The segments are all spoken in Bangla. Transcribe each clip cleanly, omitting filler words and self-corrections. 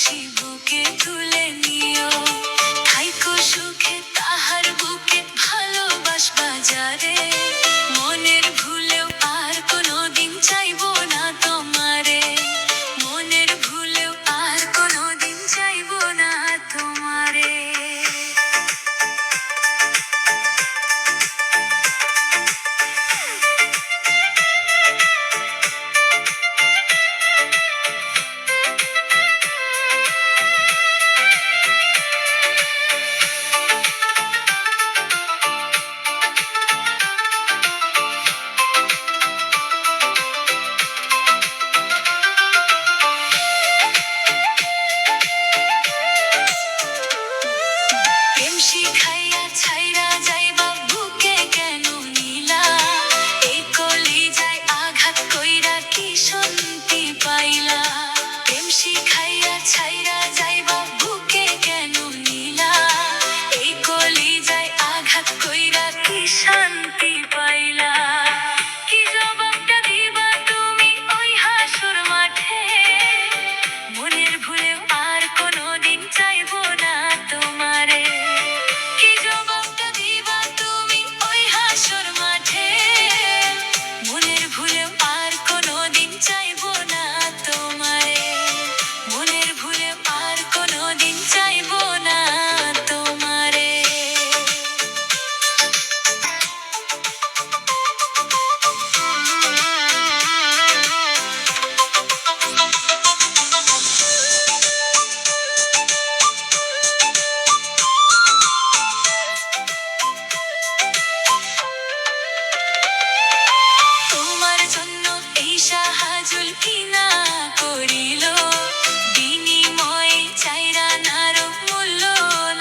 খুশি বুকে তুলে নিও। থাইকো সুখে তাহার বুকে ভালোবাসবা যারে, মনের ভুলেও আর কোনোদিন চাইবো না তোমারে, মনের ভুলেও আর কোনোদিন চাইবো না তোমারে। প্রেম শিখাইয়া ছাইরা যাইবা বুকে কেন নিলা, এই কলিজায় আঘাত কইরা কি শান্তি পাইলা। প্রেম শিখাইয়া ছাইরা যাইবা বুকে কেন নিলা, এই কলিজায় আঘাত কইরা কি শান্তি পাইলা। কি জবাবটা দিবা তুমি ওই হাসর মাঠে, মনের ভুলেও আর কোনোদিন চাইবো না তোমারে। কি জবাবটা দিবা তুমি ওই হাসর মাঠে, মনের ভুলেও আর কোনোদিন চাইবো না তোমারে, মনের ভুলেও আর কোনোদিন চাইবো না তোমারে। তোমার জন্য এই সাহায্য কিনা করিল, বিনিময়ে চাইরা নারো মূল্য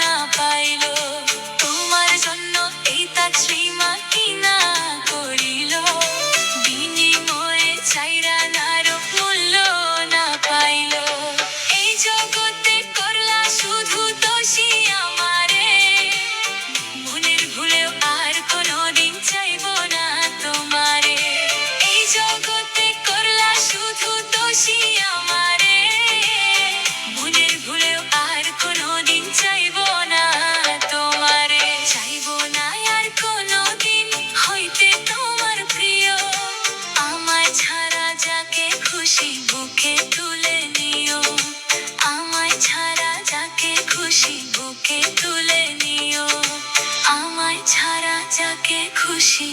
না পাইল। তোমার জন্য এই তাছলিমা কিনা করিল, বিনিময়ে চাইরা নারো মূল্য না পাইল। এই জগতে করলা শুধু দোষী আমারে, মনের ভুলেও আর কোনোদিন চাইবো না তোমারে। এই জগতে করলা শুধু দোষী আমারে, মনের ভুলেও আর কোনোদিন চাইবো না তোমারে। চাইবো না আর কোনোদিন হইতে তোমার প্রিয়, আমায় ছাড়া যাকে খুশি বুকে তুলে নিও। আমায় ছাড়া যাকে খুশি বুকে তুলে নিও। আমায় ছাড়া যাকে খুশি